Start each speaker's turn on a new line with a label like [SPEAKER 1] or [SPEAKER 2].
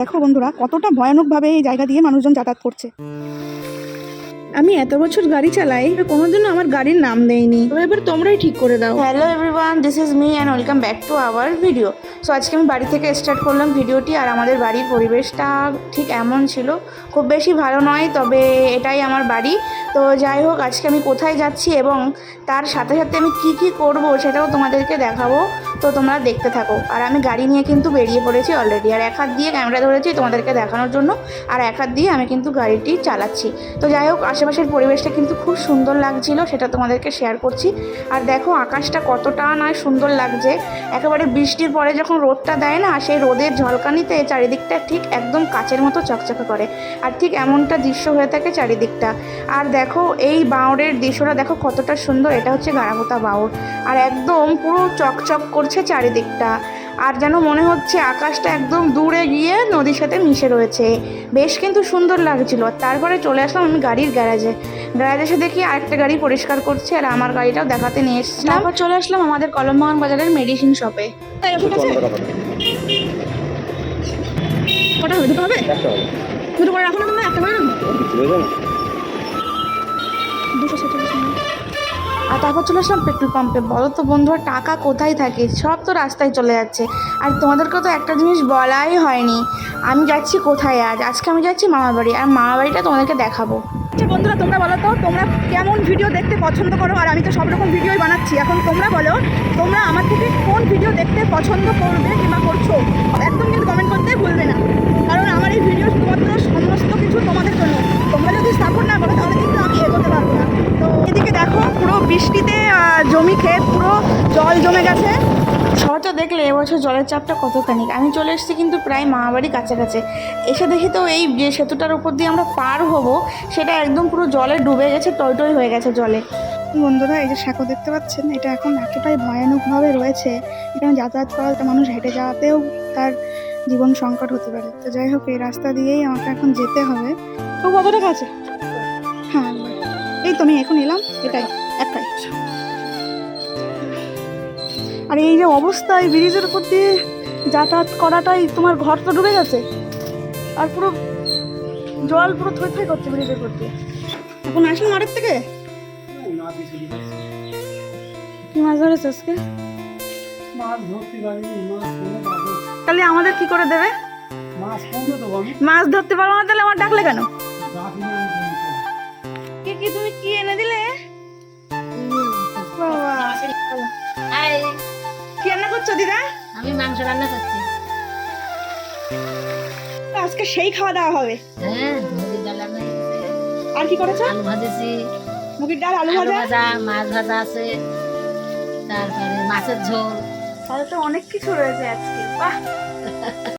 [SPEAKER 1] দেখো বন্ধুরা কতটা ভয়ানকভাবে এই জায়গা দিয়ে মানুষজন যাতায়াত করছে। আমি এত বছর গাড়ি চালাই, কোনোদিনও আমার গাড়ির নাম দেয়নি। এবার তোমরাই ঠিক করে দাও। Hello everyone, this is me and welcome back to our video. So আজকে আমি বাড়ি থেকে স্টার্ট করলাম ভিডিওটি। আর আমাদের বাড়ির পরিবেশটা ঠিক এমন ছিল, খুব বেশি ভালো নয়, তবে এটাই আমার বাড়ি। তো যাই হোক, আজকে আমি কোথায় যাচ্ছি এবং তার সাথে সাথে আমি কি কি করব সেটাও তোমাদেরকে দেখাবো। তো তোমরা দেখতে থাকো। আর আমি গাড়ি নিয়ে কিন্তু বেরিয়ে পড়েছি অলরেডি। আর এক হাত দিয়ে ক্যামেরা ধরেছি তোমাদেরকে দেখানোর জন্য, আর এক হাত দিয়ে আমি কিন্তু গাড়িটি চালাচ্ছি। তো যাই হোক, আশেপাশের পরিবেশটা কিন্তু খুব সুন্দর লাগছিল, সেটা তোমাদেরকে শেয়ার করছি। আর দেখো আকাশটা কতটা না সুন্দর লাগছে। একেবারে বৃষ্টির পরে যখন রোদটা দেয় না, সেই রোদের ঝলকানিতে চারিদিকটা ঠিক একদম কাচের মতো চকচকে করে। আর ঠিক এমনটা দৃশ্য হয়ে থাকে চারিদিকটা। আর দেখো এই বাঁওড়ের দৃশ্যটা দেখো কতটা সুন্দর। এটা হচ্ছে গারাপোতা বাঁওড়। আর একদম পুরো চকচক করছে চারিদিকটা। আর যেন মনে হচ্ছে আকাশটা একদম দূরে গিয়ে নদীর সাথে মিশে রয়েছে। বেশ কিন্তু সুন্দর লাগছিল। তারপরে চলে আসলাম আমি গাড়ির গ্যারাজে এসে দেখি আরেকটা গাড়ি পরিষ্কার করছে, আর আমার গাড়িটাও দেখাতে নিয়ে এসেছিলাম। তারপর চলে আসলাম আমাদের কলমবাগান বাজারের মেডিসিন শপে। কটা হবে? দুটো হবে? দুটো করে রাখো না, তোমরা একটা করে রাখো। 247 টাকা। আর তারপর চলে আসলাম পেট্রোল পাম্পে। বলো তো বন্ধুরা, টাকা কোথায় থাকে? সব তো রাস্তায় চলে যাচ্ছে। আর তোমাদেরকেও তো একটা জিনিস বলাই হয়নি, আমি যাচ্ছি কোথায়। আজকে আমি যাচ্ছি মামার বাড়ি, আর মামার বাড়িটা তোমাদেরকে দেখাবো। আচ্ছা বন্ধুরা, তোমরা বলো তো তোমরা কেমন ভিডিও দেখতে পছন্দ করো? আর আমি তো সব রকম ভিডিওই বানাচ্ছি। এখন তোমরা বলো, তোমরা আমার থেকে কোন ভিডিও দেখতে পছন্দ করবে কিংবা করছো? একদম কিন্তু কমেন্ট করতে ভুলবে না, কারণ আমার এই ভিডিও শুধুমাত্র সমস্ত কিছু তোমাদের জন্য। তোমরা যদি সাপোর্ট না করো তাহলে কিন্তু আমি এগোতে পারবো না। তো এদিকে দেখো পুরো বৃষ্টিতে জমি ক্ষেত পুরো জল জমে গেছে। শহরটা দেখলে এবছর জলের চাপটা কতখানি। আমি চলে এসেছি কিন্তু প্রায় মামাবাড়ি কাছাকাছি। এসে দেখি তো এই যে সেতুটার উপর দিয়ে আমরা পার হব, সেটা একদম পুরো জলে ডুবে গেছে, টই টই হয়ে গেছে জলে। বন্ধুরা, এই যে সাঁকো দেখতে পাচ্ছেন, এটা এখন এতটাই ভয়ানকভাবে রয়েছে, এখানে যাতায়াত করা মানুষ হেঁটে যাওয়াতেও তার জীবন সংকট হতে পারে। তো যাই হোক, এই রাস্তা দিয়েই আমাকে এখন যেতে হবে। তো কত টাকা আছে? হ্যাঁ, এই তো আমি এখন এলাম, এটাই একটাই। আর এই যে অবস্থা, এই ব্রিজের উপর দিয়ে যাতায়াত করাটাই, তোমার ঘর তো ডুবে গেছে, আর পুরো জল পুরো থই থই করছে ব্রিজের উপর দিয়ে। এখন আসলাম মাঠের থেকে। কি মাছ ধরেছে আজকে? তাহলে আমাদের কি করে দেবে? মাছ ধরতে পারবো না, তাহলে আমার ডাকলে কেন? কি তুমি কি এনে দিলে? কি রান্না করছো দিদা?
[SPEAKER 2] আমি মাংস রান্না করছি।
[SPEAKER 1] আজকে সেই খাওয়া দাওয়া হবে।
[SPEAKER 2] হ্যাঁ, মুগের ডাল রান্না হয়েছে।
[SPEAKER 1] আর কি করেছো?
[SPEAKER 2] আলু ভাজেছি।
[SPEAKER 1] মুগের ডাল, আলু ভাজা,
[SPEAKER 2] মাছ ভাজা আছে, তারপরে মাছের ঝোল।
[SPEAKER 1] তাহলে তো অনেক কিছু রয়েছে আজকে। বাহ।